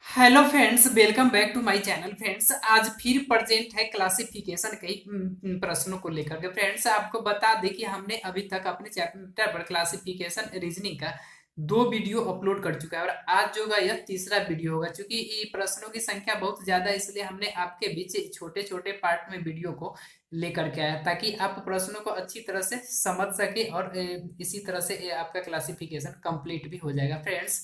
Hello friends, welcome back to my channel. Friends, आज फिर present है क्लासिफिकेशन के प्रश्नों को लेकर के। फ्रेंड्स, आपको बता दें कि हमने अभी तक अपने चैप्टर पर क्लासिफिकेशन रीजनिंग का 2 वीडियो अपलोड कर चुका है और आज जो होगा यह तीसरा वीडियो होगा। क्योंकि ये प्रश्नों की संख्या बहुत ज्यादा है, इसलिए हमने आपके बीच छोटे छोटे पार्ट में वीडियो को लेकर के आया ताकि आप प्रश्नों को अच्छी तरह से समझ सके और इसी तरह से आपका क्लासिफिकेशन कंप्लीट भी हो जाएगा। फ्रेंड्स,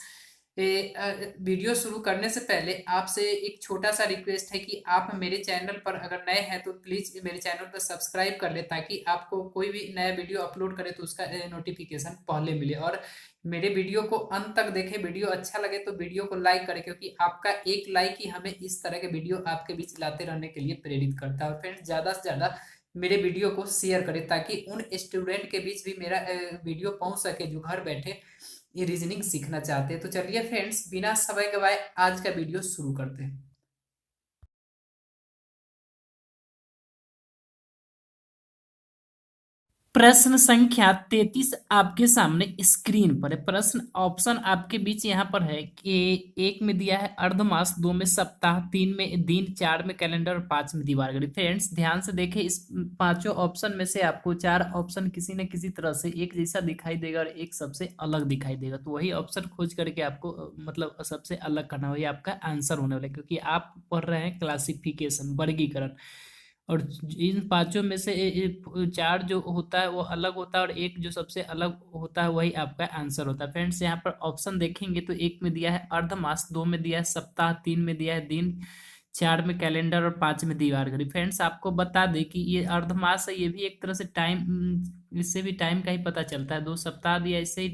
वीडियो शुरू करने से पहले आपसे एक छोटा सा रिक्वेस्ट है कि आप मेरे चैनल पर अगर नए हैं तो प्लीज मेरे चैनल पर सब्सक्राइब कर ले ताकि आपको कोई भी नया वीडियो अपलोड करे तो उसका नोटिफिकेशन पहले मिले। और मेरे वीडियो को अंत तक देखें। वीडियो अच्छा लगे तो वीडियो को लाइक करें, क्योंकि आपका एक लाइक ही हमें इस तरह के वीडियो आपके बीच लाते रहने के लिए प्रेरित करता है। और फ्रेंड्स, ज्यादा से ज्यादा मेरे वीडियो को शेयर करें ताकि उन स्टूडेंट के बीच भी मेरा वीडियो पहुंच सके जो घर बैठे ये रीजनिंग सीखना चाहते हैं। तो चलिए फ्रेंड्स, बिना समय गवाए आज का वीडियो शुरू करते हैं। प्रश्न संख्या 33 आपके सामने स्क्रीन पर है। प्रश्न ऑप्शन आपके बीच यहाँ पर है कि एक में दिया है अर्धमास, दो में सप्ताह, तीन में दिन, चार में कैलेंडर और पांच में दीवार घड़ी। फ्रेंड्स, ध्यान से देखें, इस पांचों ऑप्शन में से आपको चार ऑप्शन किसी न किसी तरह से एक जैसा दिखाई देगा और एक सबसे अलग दिखाई देगा। तो वही ऑप्शन खोज करके आपको मतलब सबसे अलग करना, वही आपका आंसर होने वाला है, क्योंकि आप पढ़ रहे हैं क्लासिफिकेशन, वर्गीकरण। और इन पांचों में से चार जो होता है वो अलग होता है और एक जो सबसे अलग होता है वही आपका आंसर होता है। फ्रेंड्स, यहाँ पर ऑप्शन देखेंगे तो एक में दिया है अर्धमास, दो में दिया है सप्ताह, तीन में दिया है दिन, चार में कैलेंडर और पांच में दीवार घड़ी। फ्रेंड्स, आपको बता दें कि ये अर्धमास है, ये भी एक तरह से टाइम, इससे भी टाइम का ही पता चलता है। दो सप्ताह दिया, इससे ही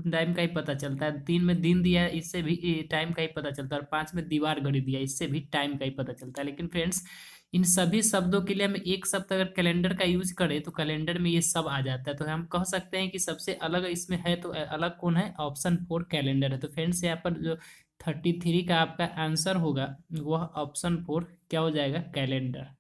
टाइम का ही पता चलता है। तीन में दिन दिया है, इससे भी टाइम का ही पता चलता है। और पांच में दीवार घड़ी दिया है, इससे भी टाइम का ही पता चलता है। लेकिन फ्रेंड्स, इन सभी शब्दों के लिए हम एक शब्द अगर कैलेंडर का यूज करें तो कैलेंडर में ये सब आ जाता है। तो हम कह सकते हैं कि सबसे अलग इसमें है, तो अलग कौन है? ऑप्शन 4 कैलेंडर है। तो फ्रेंड्स, यहाँ पर जो 33 का आपका आंसर होगा वह ऑप्शन 4 क्या हो जाएगा? कैलेंडर।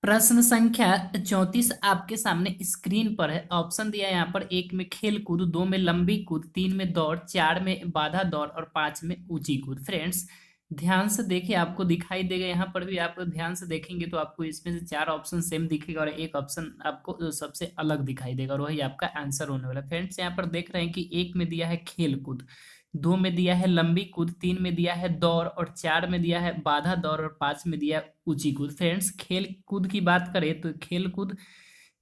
प्रश्न संख्या 34 आपके सामने स्क्रीन पर है। ऑप्शन दिया है यहाँ पर, एक में खेल कूद, दो में लंबी कूद, तीन में दौड़, चार में बाधा दौड़ और पांच में ऊंची कूद। फ्रेंड्स, ध्यान से देखिए, आपको दिखाई देगा यहाँ पर भी। आप ध्यान से देखेंगे तो आपको इसमें से चार ऑप्शन सेम दिखेगा और एक ऑप्शन आपको सबसे अलग दिखाई देगा और वही आपका आंसर होने वाला है। फ्रेंड्स, यहाँ पर देख रहे हैं कि एक में दिया है खेल कूद, दो में दिया है लंबी कूद, तीन में दिया है दौड़ और चार में दिया है बाधा दौड़ और पांच में दिया है ऊंची कूद। फ्रेंड्स, खेल कूद की बात करें तो खेल कूद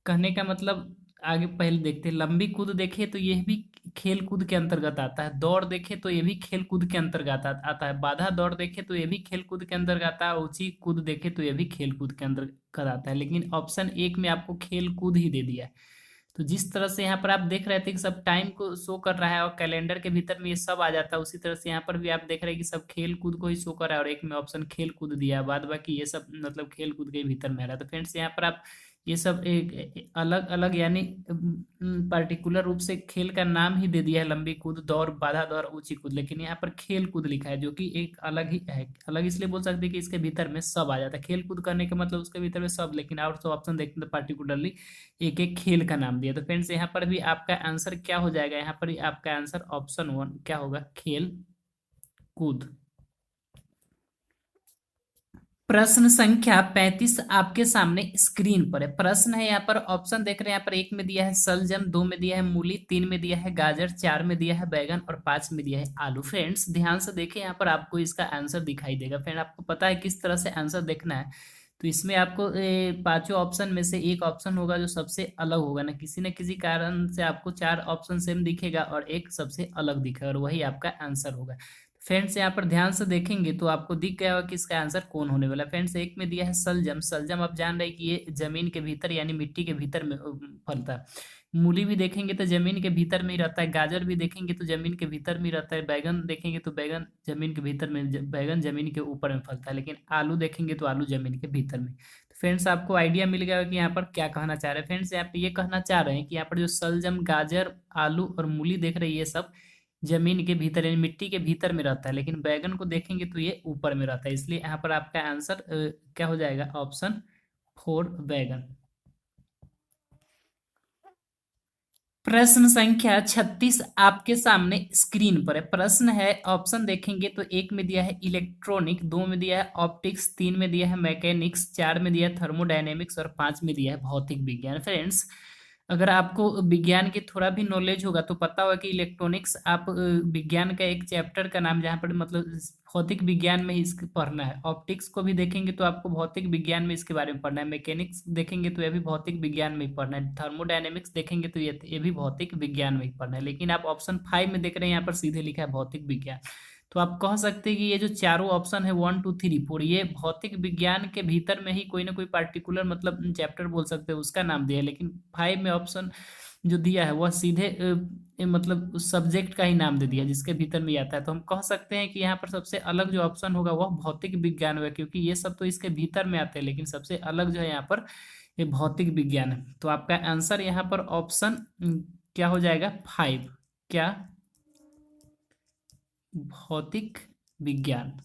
कहने का मतलब, आगे पहले देखते हैं। लंबी कूद देखे तो यह भी खेल कूद के अंतर्गत आता है, दौड़ देखे तो ये भी खेल कूद के अंतर्गत आता है, बाधा दौड़ देखे तो ये भी खेल कूद के अंतर्गत आता है, ऊंची कूद देखे तो ये भी खेल कूद के अंतर्गत आता है। लेकिन ऑप्शन एक में आपको खेल कूद ही दे दिया है। तो जिस तरह से यहाँ पर आप देख रहे थे कि सब टाइम को शो कर रहा है और कैलेंडर के भीतर में ये सब आ जाता है, उसी तरह से यहाँ पर भी आप देख रहे हैं कि सब खेल कूद को ही शो कर रहा है और एक में ऑप्शन खेल कूद दिया है, बाद बाकी ये सब मतलब खेल कूद के भीतर में आ रहा है। तो फ्रेंड्स, यहाँ पर आप ये सब एक अलग अलग यानी पर्टिकुलर रूप से खेल का नाम ही दे दिया है, लंबी कूद, दौड़, बाधा दौड़, ऊंची कूद, लेकिन यहाँ पर खेल कूद लिखा है जो कि एक अलग ही है। अलग इसलिए बोल सकते हैं कि इसके भीतर में सब आ जाता है। खेल कूद करने का मतलब उसके भीतर में सब, लेकिन और सब ऑप्शन देखते हैं पर्टिकुलरली एक एक खेल का नाम दिया। तो फ्रेंड्स, यहाँ पर भी आपका आंसर क्या हो जाएगा? यहाँ पर भी आपका आंसर ऑप्शन 1 क्या होगा? खेल कूद। प्रश्न संख्या 35 आपके सामने स्क्रीन पर है। प्रश्न है यहाँ पर, ऑप्शन देख रहे हैं यहाँ पर, एक में दिया है सलजम, दो में दिया है मूली, तीन में दिया है गाजर, चार में दिया है बैगन और पांच में दिया है आलू। फ्रेंड्स, ध्यान से देखें, यहाँ पर आपको इसका आंसर दिखाई देगा। फ्रेंड, आपको पता है किस तरह से आंसर देखना है। तो इसमें आपको पांचों ऑप्शन में से एक ऑप्शन होगा जो सबसे अलग होगा, ना किसी न किसी कारण से आपको चार ऑप्शन सेम दिखेगा और एक सबसे अलग दिखेगा और वही आपका आंसर होगा। फ्रेंड्स, यहाँ पर ध्यान से देखेंगे तो आपको दिख गया होगा कि इसका आंसर कौन होने वाला है। फ्रेंड्स, एक में दिया है सलजम। सलजम आप जान रहे हैं कि ये जमीन के भीतर यानी मिट्टी के भीतर में फलता है। मूली भी देखेंगे तो जमीन के भीतर में ही रहता है। गाजर भी देखेंगे तो जमीन के भीतर में ही रहता है। बैगन देखेंगे तो बैगन जमीन के भीतर में, बैगन जमीन के ऊपर में फलता है। लेकिन आलू देखेंगे तो आलू जमीन के भीतर में। तो फ्रेंड्स, आपको आइडिया मिल गया होगा कि यहाँ पर क्या कहना चाह रहे हैं। फ्रेंड्स, यहाँ पे ये कहना चाह रहे हैं कि यहाँ पर जो सलजम, गाजर, आलू और मूली देख रहे हैं ये सब जमीन के भीतर यानी मिट्टी के भीतर में रहता है, लेकिन बैगन को देखेंगे तो ये ऊपर में रहता है। इसलिए यहाँ पर आपका आंसर क्या हो जाएगा? ऑप्शन 4 बैगन। प्रश्न संख्या 36 आपके सामने स्क्रीन पर है। प्रश्न है, ऑप्शन देखेंगे तो एक में दिया है इलेक्ट्रॉनिक, दो में दिया है ऑप्टिक्स, तीन में दिया है मैकेनिक्स, चार में दिया है थर्मोडायनेमिक्स और पांच में दिया है भौतिक विज्ञान। फ्रेंड्स, अगर आपको विज्ञान की थोड़ा भी नॉलेज होगा तो पता होगा कि इलेक्ट्रॉनिक्स आप विज्ञान का एक चैप्टर का नाम, जहाँ पर मतलब भौतिक विज्ञान में ही इसके पढ़ना है। ऑप्टिक्स को भी देखेंगे तो आपको भौतिक विज्ञान में इसके बारे में पढ़ना है। मैकेनिक्स देखेंगे तो ये भी भौतिक विज्ञान में ही पढ़ना है। थर्मोडायनेमिक्स देखेंगे तो ये भी भौतिक विज्ञान में ही पढ़ना है। लेकिन आप ऑप्शन 5 में देख रहे हैं, यहाँ पर सीधे लिखा है भौतिक विज्ञान। तो आप कह सकते हैं कि ये जो चारों ऑप्शन है 1 2 3 4, ये भौतिक विज्ञान के भीतर में ही कोई ना कोई पार्टिकुलर मतलब चैप्टर बोल सकते हैं, उसका नाम दिया है। लेकिन 5 में ऑप्शन जो दिया है वह सीधे मतलब उस सब्जेक्ट का ही नाम दे दिया जिसके भीतर में आता है। तो हम कह सकते हैं कि यहाँ पर सबसे अलग जो ऑप्शन होगा वह भौतिक विज्ञान होगा, क्योंकि ये सब तो इसके भीतर में आते हैं, लेकिन सबसे अलग जो है यहाँ पर ये भौतिक विज्ञान है। तो आपका आंसर यहाँ पर ऑप्शन क्या हो जाएगा? 5। क्या? भौतिक विज्ञान।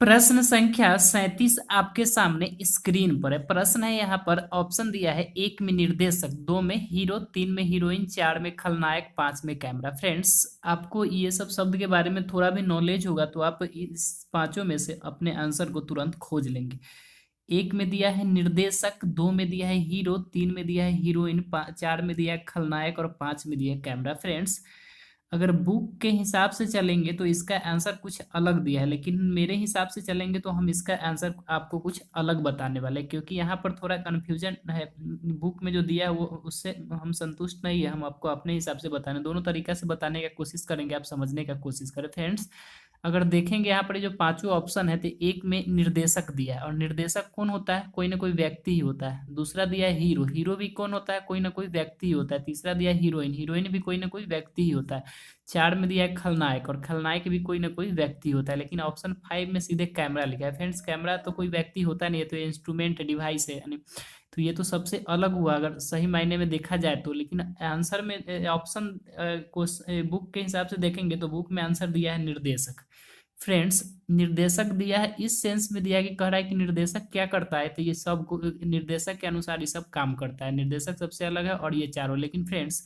प्रश्न संख्या 37 आपके सामने स्क्रीन पर है। प्रश्न है, यहाँ पर ऑप्शन दिया है एक में निर्देशक, दो में हीरो, तीन में हीरोइन, चार में खलनायक, पांच में कैमरा। फ्रेंड्स, आपको ये सब शब्द के बारे में थोड़ा भी नॉलेज होगा तो आप इस पांचों में से अपने आंसर को तुरंत खोज लेंगे। एक में दिया है निर्देशक, दो में दिया है हीरो, तीन में दिया है हीरोइन, चार में दिया है खलनायक और पांच में दिया है कैमरा। फ्रेंड्स, अगर बुक के हिसाब से चलेंगे तो इसका आंसर कुछ अलग दिया है, लेकिन मेरे हिसाब से चलेंगे तो हम इसका आंसर आपको कुछ अलग बताने वाले हैं, क्योंकि यहाँ पर थोड़ा कन्फ्यूजन है। बुक में जो दिया है वो उससे हम संतुष्ट नहीं है, हम आपको अपने हिसाब से बताने, दोनों तरीका से बताने का कोशिश करेंगे, आप समझने का कोशिश करें। फ्रेंड्स, अगर देखेंगे यहाँ पर जो पांचों ऑप्शन है तो एक में निर्देशक दिया है, और निर्देशक कौन होता है? कोई ना कोई व्यक्ति ही होता है। दूसरा दिया है हीरो, हीरो भी कौन होता है? कोई ना कोई व्यक्ति ही होता है। तीसरा दिया है हीरोइन, हीरोइन भी कोई ना कोई व्यक्ति ही होता है। चार में दिया है खलनायक, और खलनायक भी कोई ना कोई व्यक्ति होता है। लेकिन ऑप्शन 5 में सीधे कैमरा लिखा है। फ्रेंड्स, कैमरा तो कोई व्यक्ति होता नहीं है, तो इंस्ट्रूमेंट डिवाइस है, यानी तो ये तो सबसे अलग हुआ अगर सही मायने में देखा जाए तो। लेकिन आंसर में ऑप्शन को बुक के हिसाब से देखेंगे तो बुक में आंसर दिया है निर्देशक। फ्रेंड्स, निर्देशक दिया है इस सेंस में दिया है कि कह रहा है कि निर्देशक क्या करता है, तो ये सब निर्देशक के अनुसार ये सब काम करता है। निर्देशक सबसे अलग है और ये चारों। लेकिन फ्रेंड्स,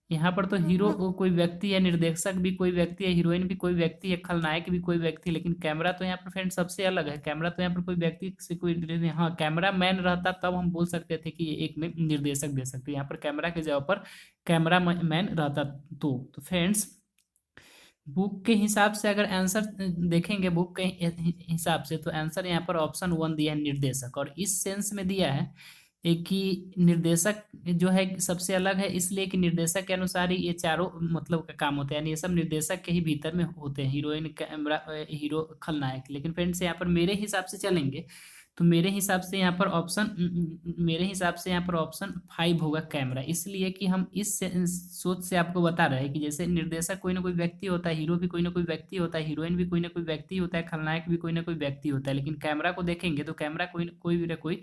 यहाँ पर तो हीरो कोई व्यक्ति है, निर्देशक भी कोई व्यक्ति है, हीरोइन भी कोई व्यक्ति है, खलनायक भी कोई व्यक्ति है, लेकिन कैमरा तो यहाँ पर फ्रेंड्स सबसे अलग है। कैमरा तो यहाँ पर कोई व्यक्ति से कोई हाँ, कैमरा मैन रहता तब हम बोल सकते थे कि ये एक में निर्देशक दे सकते, यहाँ पर कैमरा के जगह पर कैमरा मैन रहता। तो फ्रेंड्स, बुक के हिसाब से अगर आंसर देखेंगे, बुक के हिसाब से तो आंसर यहाँ पर ऑप्शन 1 दिया है निर्देशक, और इस सेंस में दिया है एक कि निर्देशक जो है सबसे अलग है, इसलिए कि निर्देशक के अनुसार ही ये चारों मतलब का काम होता है, यानी ये सब निर्देशक के ही भीतर में होते हैं, हीरोइन, कैमरा, हीरो, खलनायक। लेकिन फ्रेंड्स, यहाँ पर मेरे हिसाब से चलेंगे तो मेरे हिसाब से यहाँ पर ऑप्शन 5 होगा कैमरा, इसलिए कि हम इस सोच से आपको बता रहे हैं कि जैसे निर्देशक कोई ना कोई व्यक्ति होता है, हीरो भी कोई ना कोई व्यक्ति होता है, हीरोइन भी कोई ना कोई व्यक्ति होता है, खलनायक भी कोई ना कोई व्यक्ति होता है। लेकिन कैमरा को देखेंगे तो कैमरा कोई भी ना कोई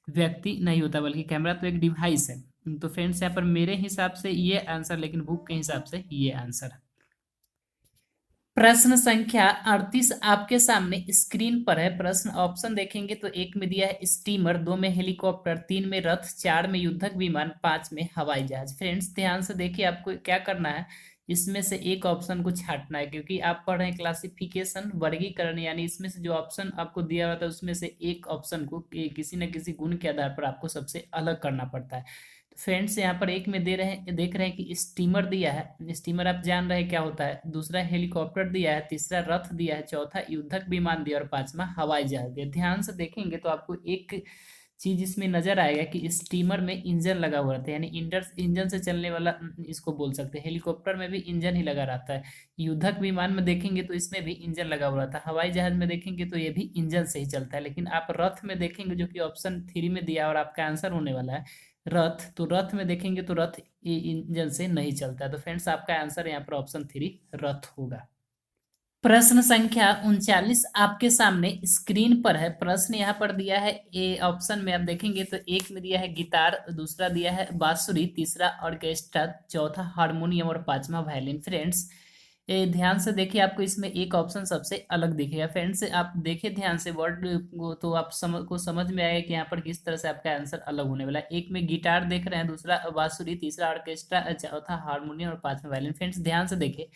व्यक्ति नहीं होता, बल्कि कैमरा तो एक डिवाइस है। तो फ्रेंड्स, यहाँ पर मेरे हिसाब से ये आंसर, लेकिन बुक के हिसाब से ये आंसर है। प्रश्न संख्या 38 आपके सामने स्क्रीन पर है। प्रश्न ऑप्शन देखेंगे तो एक में दिया है स्टीमर, दो में हेलीकॉप्टर, तीन में रथ, चार में युद्धक विमान, पांच में हवाई जहाज। फ्रेंड्स, ध्यान से देखिए, आपको क्या करना है, इसमें से एक ऑप्शन को छांटना है, क्योंकि आप पढ़ रहे हैं क्लासिफिकेशन, वर्गीकरण, यानी इसमें से जो ऑप्शन आपको दिया हुआ था उसमें से एक ऑप्शन को किसी न किसी गुण के आधार पर आपको सबसे अलग करना पड़ता है। फ्रेंड्स, यहाँ पर एक में देख रहे हैं कि स्टीमर दिया है, स्टीमर आप जान रहे हैं क्या होता है, दूसरा हेलीकॉप्टर दिया है, तीसरा रथ दिया है, चौथा युद्धक विमान दिया और पांचवा हवाई जहाज दिया। ध्यान से देखेंगे तो आपको एक चीज इसमें नजर आएगा कि स्टीमर में इंजन लगा हुआ रहता है, यानी इंजन से चलने वाला इसको बोल सकते हैं। हेलीकॉप्टर में भी इंजन ही लगा रहता है। युद्धक विमान में देखेंगे तो इसमें भी इंजन लगा हुआ रहता है। हवाई जहाज में देखेंगे तो ये भी इंजन से ही चलता है। लेकिन आप रथ में देखेंगे जो कि ऑप्शन 3 में दिया और आपका आंसर होने वाला है रथ, तो रथ में देखेंगे तो रथ इंजन से नहीं चलता है। तो फ्रेंड्स, आपका आंसर यहाँ पर ऑप्शन 3 रथ होगा। प्रश्न संख्या 39 आपके सामने स्क्रीन पर है। प्रश्न यहाँ पर दिया है, ए ऑप्शन में आप देखेंगे तो एक में दिया है गिटार, दूसरा दिया है बांसुरी, तीसरा ऑर्केस्ट्रा, चौथा हारमोनियम और पांचवा वायलिन। फ्रेंड्स, ध्यान से देखिए, आपको इसमें एक ऑप्शन सबसे अलग दिखेगा फ्रेंड्स। आप देखिए ध्यान से वर्ड को, तो आप समझ में आएगा कि यहाँ पर किस तरह से आपका आंसर अलग होने वाला है। एक में गिटार देख रहे हैं, दूसरा बांसुरी, तीसरा ऑर्केस्ट्रा, चौथा हारमोनियम और पांचवा वायलिन। फ्रेंड्स ध्यान से देखिए,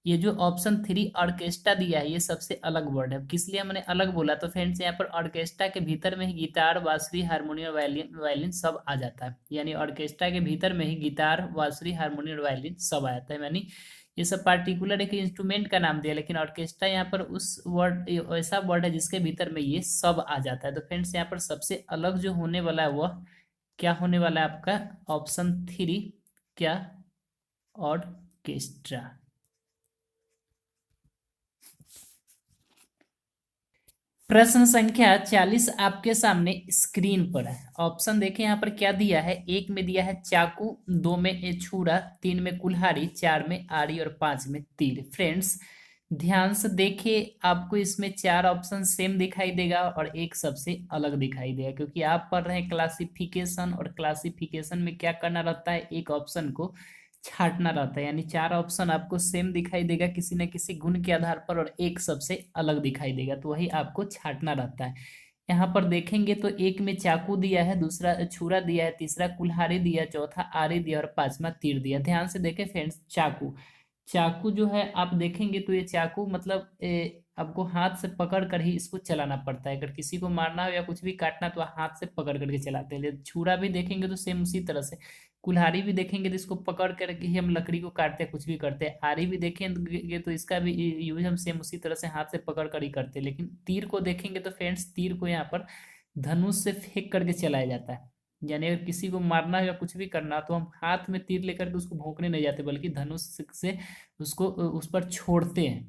ये जो ऑप्शन थ्री ऑर्केस्ट्रा दिया है, ये सबसे अलग वर्ड है। किस लिए मैंने अलग बोला, तो फ्रेंड्स यहाँ पर ऑर्केस्ट्रा के भीतर में ही गिटार, बांसुरी, हारमोनियम, वायलिन वायलिन सब आ जाता है। यानी ऑर्केस्ट्रा के भीतर में ही गिटार, बांसुरी, हारमोनियम और वायलिन सब आ जाता है। यानी ये सब पार्टिकुलर एक इंस्ट्रूमेंट का नाम दिया, लेकिन ऑर्केस्ट्रा यहाँ पर उस वर्ड, ऐसा वर्ड है जिसके भीतर में ये सब आ जाता है। तो फ्रेंड्स यहाँ पर सबसे अलग जो होने वाला है वह क्या होने वाला है, आपका ऑप्शन थ्री, क्या, ऑर्केस्ट्रा। प्रश्न संख्या 40 आपके सामने स्क्रीन पर है। ऑप्शन देखें यहाँ पर क्या दिया है। एक में दिया है चाकू, दो में छुरा, तीन में कुल्हाड़ी, चार में आरी और पांच में तीर। फ्रेंड्स ध्यान से देखिए, आपको इसमें चार ऑप्शन सेम दिखाई देगा और एक सबसे अलग दिखाई देगा, क्योंकि आप पढ़ रहे हैं क्लासिफिकेशन, और क्लासिफिकेशन में क्या करना रहता है, एक ऑप्शन को छांटना रहता है। यानी चार ऑप्शन आपको सेम दिखाई देगा किसी न किसी गुण के आधार पर, और एक सबसे अलग दिखाई देगा, तो वही आपको छांटना रहता है। यहाँ पर देखेंगे तो एक में चाकू दिया है, दूसरा छुरा दिया है, तीसरा कुल्हाड़ी दिया, चौथा आरी दिया और पांचवा तीर दिया। ध्यान से देखें फ्रेंड्स, चाकू, चाकू जो है आप देखेंगे तो ये चाकू मतलब आपको हाथ से पकड़ कर ही इसको चलाना पड़ता है। अगर किसी को मारना हो या कुछ भी काटना तो हाथ से पकड़ करके चलाते हैं। छुरा भी देखेंगे तो सेम उसी तरह से। कुल्हाड़ी भी देखेंगे तो इसको पकड़ करके ही हम लकड़ी को काटते हैं, कुछ भी करते हैं। आरी भी देखेंगे तो इसका भी यूज हम सेम उसी तरह से हाथ से पकड़ कर ही करते हैं। लेकिन तीर को देखेंगे तो फ्रेंड्स, तीर को यहाँ पर धनुष से फेंक करके चलाया जाता है। यानी अगर किसी को मारना है या कुछ भी करना तो हम हाथ में तीर लेकर के उसको भोंकने नहीं जाते, बल्कि धनुष से उसको उस पर छोड़ते हैं।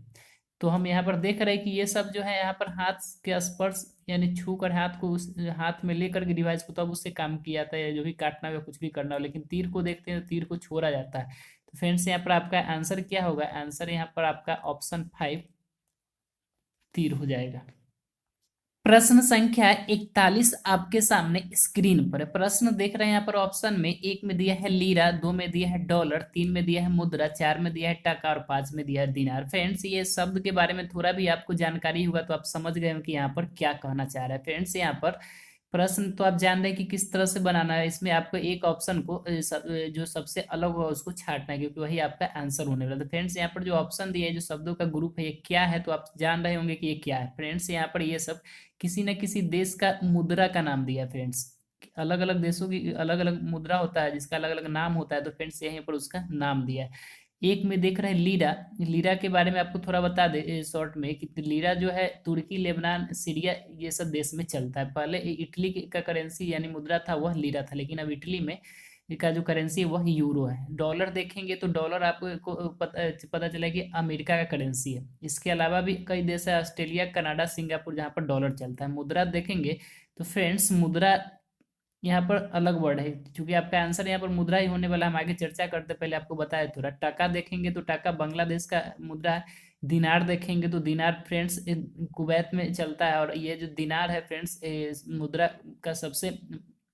तो हम यहाँ पर देख रहे हैं कि ये सब जो है यहाँ पर हाथ के स्पर्श, यानी छू कर हाथ को उस हाथ में लेकर के डिवाइस को, तब उससे काम किया जाता है, जो भी काटना हो या कुछ भी करना हो। लेकिन तीर को देखते हैं तो तीर को छोड़ा जाता है। तो फ्रेंड्स यहाँ पर आपका आंसर क्या होगा, आंसर यहाँ पर आपका ऑप्शन फाइव, तीर हो जाएगा। प्रश्न संख्या 41 आपके सामने स्क्रीन पर है। प्रश्न देख रहे हैं यहाँ पर, ऑप्शन में एक में दिया है लीरा, दो में दिया है डॉलर, तीन में दिया है मुद्रा, चार में दिया है टका और पांच में दिया है दिनार। फ्रेंड्स ये शब्द के बारे में थोड़ा भी आपको जानकारी होगा तो आप समझ गए हो कि यहाँ पर क्या कहना चाह रहा है। फ्रेंड्स यहाँ पर प्रश्न तो आप जान रहे हैं कि किस तरह से बनाना है। इसमें आपको एक ऑप्शन को जो सबसे अलग होगा उसको छांटना है, क्योंकि वही आपका आंसर होने वाला है। तो फ्रेंड्स यहाँ पर जो ऑप्शन दिया है, जो शब्दों का ग्रुप है, ये क्या है, तो आप जान रहे होंगे कि ये क्या है। फ्रेंड्स यहाँ पर ये सब किसी न किसी देश का मुद्रा का नाम दिया है। फ्रेंड्स अलग अलग देशों की अलग अलग मुद्रा होता है, जिसका अलग अलग नाम होता है। तो फ्रेंड्स यहीं पर उसका नाम दिया है। एक में देख रहे हैं लीरा। लीरा के बारे में आपको थोड़ा बता दे शॉर्ट में कि लीरा जो है तुर्की, लेबनान, सीरिया, ये सब देश में चलता है। पहले इटली का करेंसी यानी मुद्रा था वह लीरा था, लेकिन अब इटली में का जो करेंसी है वह यूरो है। डॉलर देखेंगे तो डॉलर आपको पता चला कि अमेरिका का करेंसी है। इसके अलावा भी कई देश है, ऑस्ट्रेलिया, कनाडा, सिंगापुर, जहाँ पर डॉलर चलता है। मुद्रा देखेंगे तो फ्रेंड्स मुद्रा यहाँ पर अलग वर्ड है, क्योंकि आपका आंसर यहाँ पर मुद्रा ही होने वाला है। हम आगे चर्चा करते, पहले आपको बताया थोड़ा। टका देखेंगे तो टका बांग्लादेश का मुद्रा है। दिनार देखेंगे तो दिनार फ्रेंड्स कुवैत में चलता है। और ये जो दिनार है फ्रेंड्स, मुद्रा का सबसे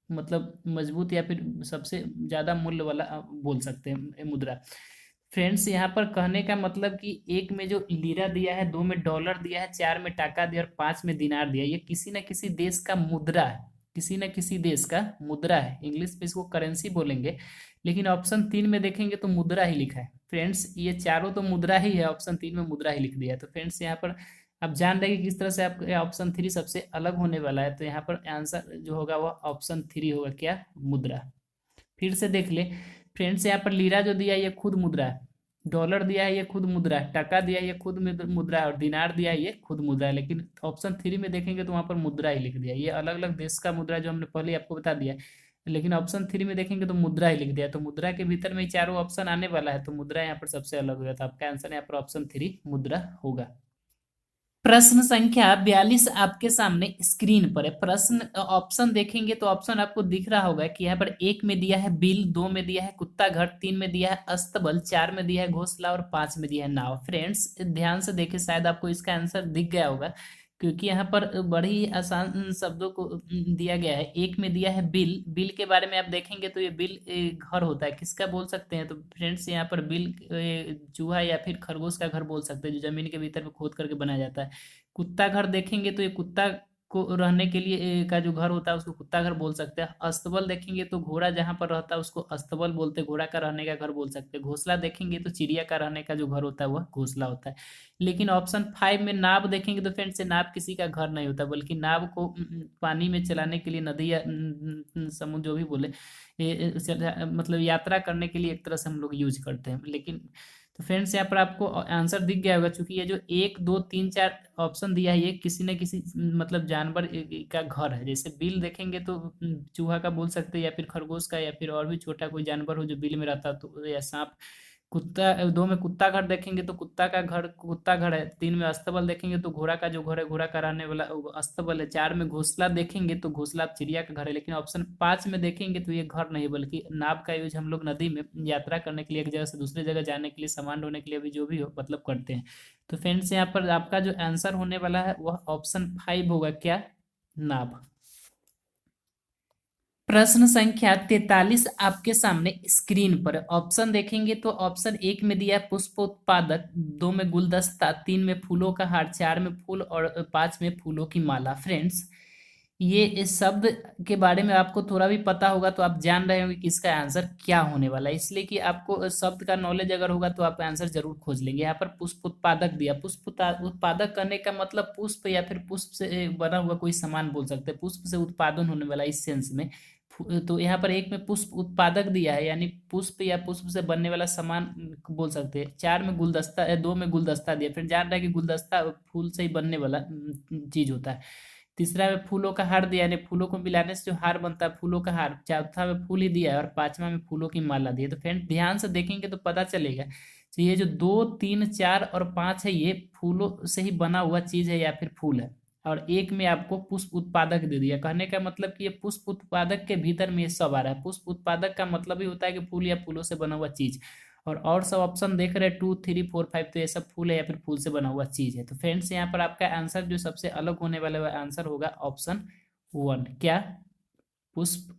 मतलब मजबूत या फिर सबसे ज्यादा मूल्य वाला बोल सकते हैं मुद्रा। फ्रेंड्स यहाँ पर कहने का मतलब कि एक में जो लीरा दिया है, दो में डॉलर दिया है, चार में टाका दिया और पांच में दिनार दिया, ये किसी न किसी देश का मुद्रा है। किसी न किसी देश का मुद्रा है। इंग्लिश में इसको करेंसी बोलेंगे, लेकिन ऑप्शन तीन में देखेंगे तो मुद्रा ही लिखा है। फ्रेंड्स ये चारों तो मुद्रा ही है, ऑप्शन तीन में मुद्रा ही लिख दिया है। तो फ्रेंड्स यहाँ पर आप जान रहे हैं कि किस तरह से आप ऑप्शन थ्री सबसे अलग होने वाला है। तो यहाँ पर आंसर जो होगा वह ऑप्शन थ्री होगा, क्या, मुद्रा। फिर से देख ले फ्रेंड्स, यहाँ पर लीरा जो दिया है ये खुद मुद्रा है, डॉलर दिया है ये खुद मुद्रा है, टका दिया है ये खुद मुद्रा है, और दिनार दिया है ये खुद मुद्रा है। लेकिन ऑप्शन थ्री में देखेंगे तो वहां पर मुद्रा ही लिख दिया। ये अलग अलग देश का मुद्रा जो हमने पहले आपको बता दिया है, लेकिन ऑप्शन थ्री में देखेंगे तो मुद्रा ही लिख दिया। तो मुद्रा के भीतर में चारों ऑप्शन आने वाला है, तो मुद्रा यहाँ पर सबसे अलग होगा। तो आपका आंसर यहाँ पर ऑप्शन थ्री मुद्रा होगा। प्रश्न संख्या 42 आपके सामने स्क्रीन पर है। प्रश्न ऑप्शन देखेंगे तो ऑप्शन आपको दिख रहा होगा कि यहाँ पर एक में दिया है बिल, दो में दिया है कुत्ता घर, तीन में दिया है अस्तबल, चार में दिया है घोंसला और पांच में दिया है नाव। फ्रेंड्स ध्यान से देखें, शायद आपको इसका आंसर दिख गया होगा क्योंकि यहाँ पर बड़ी ही आसान शब्दों को दिया गया है। एक में दिया है बिल। बिल के बारे में आप देखेंगे तो ये बिल घर होता है, किसका बोल सकते हैं? तो फ्रेंड्स यहाँ पर बिल चूहा या फिर खरगोश का घर बोल सकते हैं, जो जमीन के भीतर में खोद करके बनाया जाता है। कुत्ता घर देखेंगे तो ये कुत्ता को रहने के लिए का जो घर होता है उसको कुत्ता घर बोल सकते हैं। अस्तबल देखेंगे तो घोड़ा जहाँ पर रहता है उसको अस्तबल बोलते हैं, घोड़ा का रहने का घर बोल सकते हैं। घोंसला देखेंगे तो चिड़िया का रहने का जो घर होता है वह घोंसला होता है। लेकिन ऑप्शन 5 में नाव देखेंगे तो फ्रेंड्स नाव किसी का घर नहीं होता, बल्कि नाव को पानी में चलाने के लिए, नदी या समुद्र जो भी बोले, मतलब यात्रा करने के लिए एक तरह से हम लोग यूज करते हैं। लेकिन तो फ्रेंड्स यहाँ पर आपको आंसर दिख गया होगा, क्योंकि ये जो 1 2 3 4 ऑप्शन दिया है ये किसी न किसी मतलब जानवर का घर है। जैसे बिल देखेंगे तो चूहा का बोल सकते हैं, या फिर खरगोश का, या फिर और भी छोटा कोई जानवर हो जो बिल में रहता है तो, या सांप। कुत्ता, 2 में कुत्ता घर देखेंगे तो कुत्ता का घर कुत्ता घर है। 3 में अस्तबल देखेंगे तो घोड़ा का जो घर है, घोड़ा का रहने वाला वो अस्तबल है। 4 में घोंसला देखेंगे तो घोंसला चिड़िया का घर है। लेकिन ऑप्शन 5 में देखेंगे तो ये घर नहीं, बल्कि नाव का यूज हम लोग नदी में यात्रा करने के लिए, एक जगह से दूसरी जगह जाने के लिए, सामान ढोने के लिए भी जो भी हो मतलब करते हैं। तो फ्रेंड्स यहाँ पर आपका जो आंसर होने वाला है वह ऑप्शन 5 होगा, क्या? नाव। प्रश्न संख्या 43 आपके सामने स्क्रीन पर है। ऑप्शन देखेंगे तो ऑप्शन 1 में दिया है पुष्प उत्पादक, 2 में गुलदस्ता, 3 में फूलों का हार, 4 में फूल और 5 में फूलों की माला। फ्रेंड्स ये इस शब्द के बारे में आपको थोड़ा भी पता होगा तो आप जान रहे होंगे कि इसका आंसर क्या होने वाला है, इसलिए कि आपको शब्द का नॉलेज अगर होगा तो आप आंसर जरूर खोज लेंगे। यहाँ पर पुष्प उत्पादक दिया। पुष्प उत्पादक करने का मतलब पुष्प या फिर पुष्प से बना हुआ कोई सामान बोल सकते हैं, पुष्प से उत्पादन होने वाला इस सेंस में। तो यहाँ पर 1 में पुष्प उत्पादक दिया है, यानी पुष्प या पुष्प से बनने वाला सामान बोल सकते हैं। 4 में गुलदस्ता, 2 में गुलदस्ता दिया, फिर जान रहा है कि गुलदस्ता फूल से ही बनने वाला चीज होता है। तीसरा में फूलों का हार दिया, यानी फूलों को मिलाने से जो हार बनता है, फूलों का हार। चौथा में फूल ही दिया है, और 5वां में फूलों की माला दी है। तो फ्रेंड ध्यान से देखेंगे तो पता चलेगा, तो ये जो 2 3 4 और 5 है ये फूलों से ही बना हुआ चीज है या फिर फूल है। और 1 में आपको पुष्प उत्पादक दे दिया। कहने का मतलब कि ये पुष्प उत्पादक के भीतर में ये सब आ रहा है। पुष्प उत्पादक का मतलब ही होता है कि फूल या फूलों से बना हुआ चीज। और सब ऑप्शन देख रहे हैं 2 3 4 5, तो ये सब फूल है या फिर फूल से बना हुआ चीज है। तो फ्रेंड्स यहाँ पर आपका आंसर जो सबसे अलग होने वाला है आंसर होगा ऑप्शन 1, क्या? पुष्प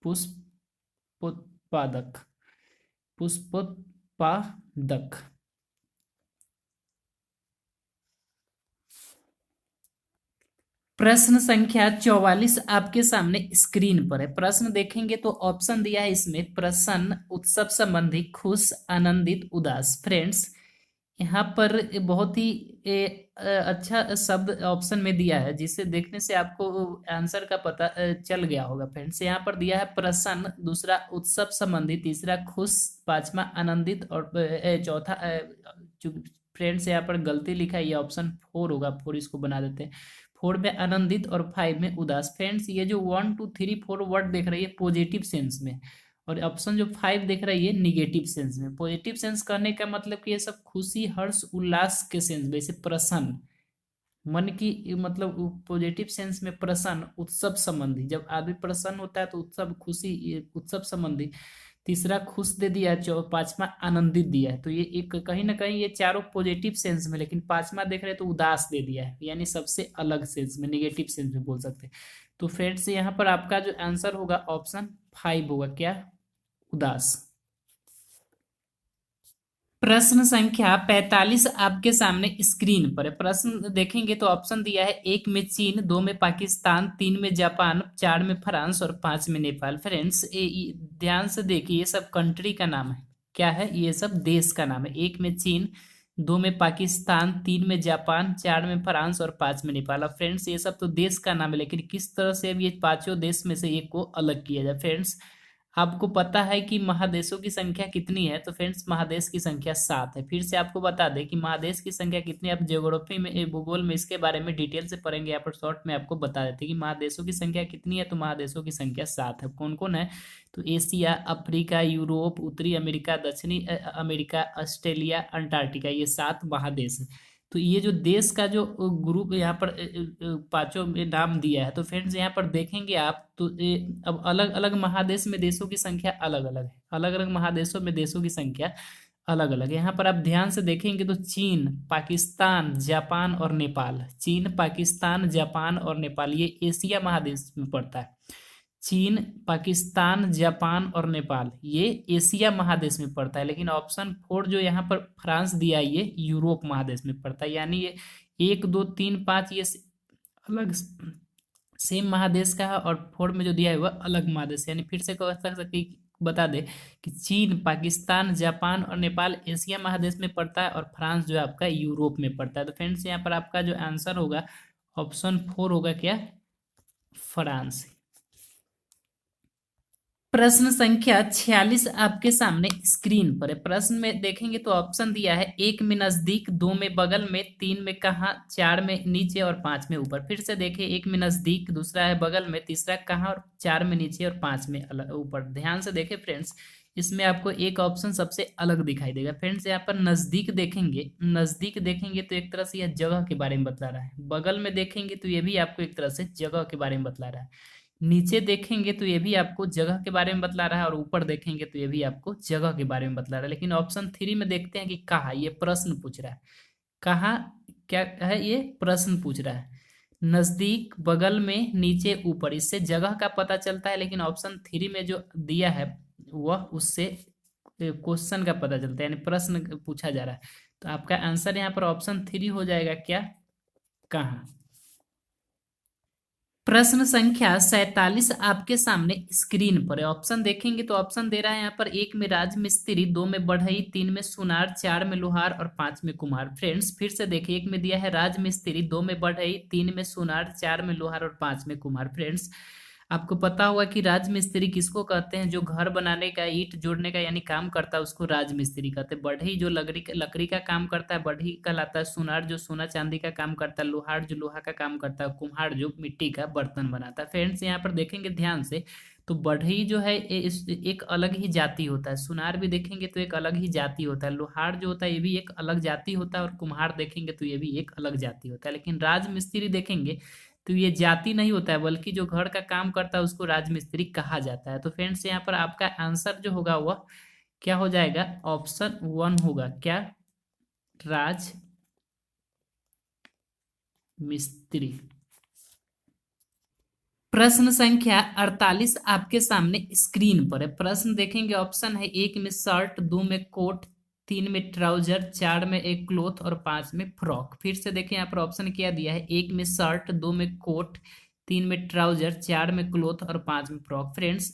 पुष्पोत्पादक। पुष्पोत्पादक। प्रश्न संख्या 44 आपके सामने स्क्रीन पर है। प्रश्न देखेंगे तो ऑप्शन दिया है इसमें प्रसन्न, उत्सव संबंधी, खुश, आनंदित, उदास। फ्रेंड्स यहाँ पर बहुत ही अच्छा शब्द ऑप्शन में दिया है, जिसे देखने से आपको आंसर का पता चल गया होगा। फ्रेंड्स यहाँ पर दिया है प्रसन्न, दूसरा उत्सव संबंधी, तीसरा खुश, 5वां आनंदित, और चौथा फ्रेंड्स यहाँ पर गलती लिखा है, ये ऑप्शन 4 होगा, 4 इसको बना देते हैं। 4 में आनंदित और 5 में उदास। फ्रेंड्स ये जो 1 2 3 4 वर्ड देख रही है पॉजिटिव सेंस में, और ऑप्शन जो 5 देख रहा है ये निगेटिव सेंस में। पॉजिटिव सेंस करने का मतलब कि ये सब खुशी, हर्ष, उल्लास के सेंस में, जैसे प्रसन्न, मन की मतलब पॉजिटिव सेंस में प्रसन्न, उत्सव संबंधी, जब आदमी प्रसन्न होता है तो उत्सव खुशी, ये उत्सव संबंधी। तीसरा खुश दे दिया है, 5वां आनंदित दिया है। तो ये एक कहीं ना कहीं ये चारों पॉजिटिव सेंस में, लेकिन 5वां देख रहे हैं तो उदास दे दिया है, यानी सबसे अलग सेंस में, निगेटिव सेंस में बोल सकते हैं। तो फ्रेंड्स यहाँ पर आपका जो आंसर होगा ऑप्शन 5 होगा, क्या? उदास। प्रश्न संख्या 45 आपके सामने स्क्रीन पर है। प्रश्न देखेंगे तो ऑप्शन दिया है 1 में चीन, 2 में पाकिस्तान, 3 में जापान, 4 में फ्रांस और 5 में नेपाल। फ्रेंड्स ध्यान से देखिए, ये सब कंट्री का नाम है, क्या है? ये सब देश का नाम है। 1 में चीन, 2 में पाकिस्तान, 3 में जापान, 4 में फ्रांस और 5 में नेपाल। अब फ्रेंड्स ये सब तो देश का नाम है, लेकिन किस तरह से अब ये पांचों देश में से एक को अलग किया जाए? फ्रेंड्स आपको पता है कि महादेशों की संख्या कितनी है? तो फ्रेंड्स महादेश की संख्या 7 है। फिर से आपको बता दें कि महादेश की संख्या कितनी है। आप ज्योग्राफी में, भूगोल में इसके बारे में डिटेल से पढ़ेंगे, यहाँ पर शॉर्ट में आपको बता देते हैं कि महादेशों की संख्या कितनी है। तो महादेशों की संख्या 7 है। कौन कौन है? तो एशिया, अफ्रीका, यूरोप, उत्तरी अमेरिका, दक्षिणी अमेरिका, ऑस्ट्रेलिया, अंटार्कटिका, ये 7 महादेश है। तो ये जो देश का जो ग्रुप यहाँ पर पांचों में नाम दिया है, तो फ्रेंड्स यहाँ पर देखेंगे आप तो अब अलग अलग महादेश में देशों की संख्या अलग अलग है। अलग अलग महादेशों में देशों की संख्या अलग अलग। यहाँ पर आप ध्यान से देखेंगे तो चीन, पाकिस्तान, जापान और नेपाल, चीन, पाकिस्तान, जापान और नेपाल, ये एशिया महादेश में पड़ता है। चीन, पाकिस्तान, जापान और नेपाल ये एशिया महादेश में पड़ता है। लेकिन ऑप्शन 4 जो यहाँ पर फ्रांस दिया है ये यूरोप महादेश में पड़ता है। यानी ये 1, 2, 3, 5 ये अलग सेम महादेश का है, और 4 में जो दिया है वह अलग महादेश है। यानी फिर से कह सकते बता दे कि चीन, पाकिस्तान, जापान और नेपाल एशिया महादेश में पड़ता है, और फ्रांस जो है आपका यूरोप में पड़ता है। तो फ्रेंड्स यहाँ पर आपका जो आंसर होगा ऑप्शन 4 होगा क्या, फ्रांस। प्रश्न संख्या 46 आपके सामने स्क्रीन पर है। प्रश्न में देखेंगे तो ऑप्शन दिया है 1 में नजदीक, 2 में बगल में, 3 में कहाँ, 4 में नीचे और 5 में ऊपर। फिर से देखिए, 1 में नजदीक, दूसरा है बगल में, तीसरा कहाँ, और 4 में नीचे और 5 में ऊपर। ध्यान से देखें फ्रेंड्स, इसमें आपको एक ऑप्शन सबसे अलग दिखाई देगा। फ्रेंड्स यहाँ पर नजदीक देखेंगे, नजदीक देखेंगे तो एक तरह से यह जगह के बारे में बतला रहा है। बगल में देखेंगे तो ये भी आपको एक तरह से जगह के बारे में बतला रहा है। नीचे देखेंगे तो ये भी आपको जगह के बारे में बतला रहा है, और ऊपर देखेंगे तो ये भी आपको जगह के बारे में बतला रहा है। लेकिन ऑप्शन 3 में देखते हैं कि कहाँ, ये प्रश्न पूछ रहा है। कहाँ क्या है, ये प्रश्न पूछ रहा है। नजदीक, बगल में, नीचे, ऊपर, इससे जगह का पता चलता है। लेकिन ऑप्शन 3 में जो दिया है वह उससे क्वेश्चन का पता चलता है, यानी प्रश्न पूछा जा रहा है। तो आपका आंसर यहाँ पर ऑप्शन 3 हो जाएगा क्या, कहाँ। प्रश्न संख्या 47 आपके सामने स्क्रीन पर है। ऑप्शन देखेंगे तो ऑप्शन दे रहा है यहाँ पर 1 में राजमिस्त्री, 2 में बढ़ई, 3 में सुनार, 4 में लोहार और 5 में कुम्हार। फ्रेंड्स फिर से देखिए, 1 में दिया है राजमिस्त्री, 2 में बढ़ई, 3 में सुनार, 4 में लोहार और 5 में कुम्हार। फ्रेंड्स आपको पता होगा कि राजमिस्त्री किसको कहते हैं, जो घर बनाने का, ईंट जोड़ने का यानी काम करता है उसको राजमिस्त्री कहते हैं। बढ़ई जो लकड़ी का काम करता है बढ़ई कहलाता है। सुनार जो सोना चांदी का काम करता है, लोहार जो लोहा का काम करता है, कुम्हार जो मिट्टी का बर्तन बनाता है। फ्रेंड्स यहाँ पर देखेंगे ध्यान से तो बढ़ई जो है एक अलग ही जाति होता है। सुनार भी देखेंगे तो एक अलग ही जाति होता है। लोहार जो होता है ये भी एक अलग जाति होता है, और कुम्हार देखेंगे तो ये भी एक अलग जाति होता है। लेकिन राजमिस्त्री देखेंगे तो ये जाति नहीं होता है, बल्कि जो घर का काम करता है उसको राजमिस्त्री कहा जाता है। तो फ्रेंड्स यहाँ पर आपका आंसर जो होगा वह क्या हो जाएगा, ऑप्शन 1 होगा क्या, राज मिस्त्री। प्रश्न संख्या 48 आपके सामने स्क्रीन पर है। प्रश्न देखेंगे, ऑप्शन है 1 में शर्ट, 2 में कोट, 3 में ट्राउजर, 4 में एक क्लोथ और 5 में फ्रॉक। फिर से देखें यहाँ पर ऑप्शन क्या दिया है, 1 में शर्ट, 2 में कोट, 3 में ट्राउजर, 4 में क्लोथ और 5 में फ्रॉक। फ्रेंड्स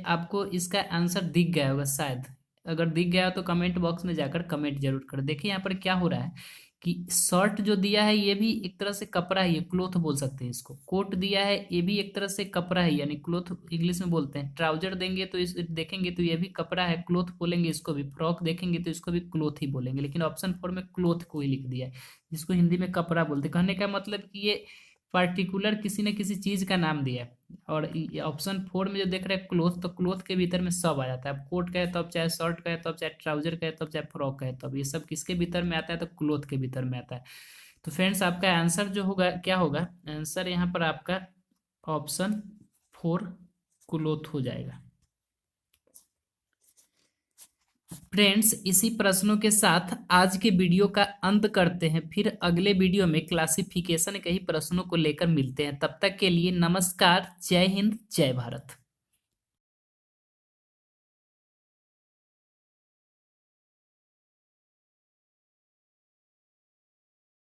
आपको इसका आंसर दिख गया होगा शायद। अगर दिख गया हो तो कमेंट बॉक्स में जाकर कमेंट जरूर कर। देखिए यहाँ पर क्या हो रहा है कि शर्ट जो दिया है ये भी एक तरह से कपड़ा ही है, क्लोथ बोल सकते हैं इसको। कोट दिया है ये भी एक तरह से कपड़ा ही, यानी क्लोथ इंग्लिश में बोलते हैं। ट्राउजर देंगे तो इस देखेंगे तो ये भी कपड़ा है, क्लोथ बोलेंगे इसको भी। फ्रॉक देखेंगे तो इसको भी क्लोथ ही बोलेंगे। लेकिन ऑप्शन 4 में क्लोथ को ही लिख दिया है, जिसको हिंदी में कपड़ा बोलते हैं। कहने का मतलब कि ये पार्टिकुलर किसी न किसी चीज का नाम दिया है। और ऑप्शन 4 में जो देख रहे हैं क्लोथ, तो क्लोथ के भीतर में सब आ जाता है। अब कोट कहे तो अब, चाहे शर्ट कहे तो अब, चाहे ट्राउजर कहे तो अब, चाहे फ्रॉक कहे तो अब, ये सब किसके भीतर में आता है, तो क्लोथ के भीतर में आता है। तो फ्रेंड्स आपका आंसर जो होगा क्या होगा, आंसर यहाँ पर आपका ऑप्शन 4 क्लोथ हो जाएगा। फ्रेंड्स इसी प्रश्नों के साथ आज के वीडियो का अंत करते हैं। फिर अगले वीडियो में क्लासिफिकेशन के ही प्रश्नों को लेकर मिलते हैं। तब तक के लिए नमस्कार, जय हिंद, जय भारत।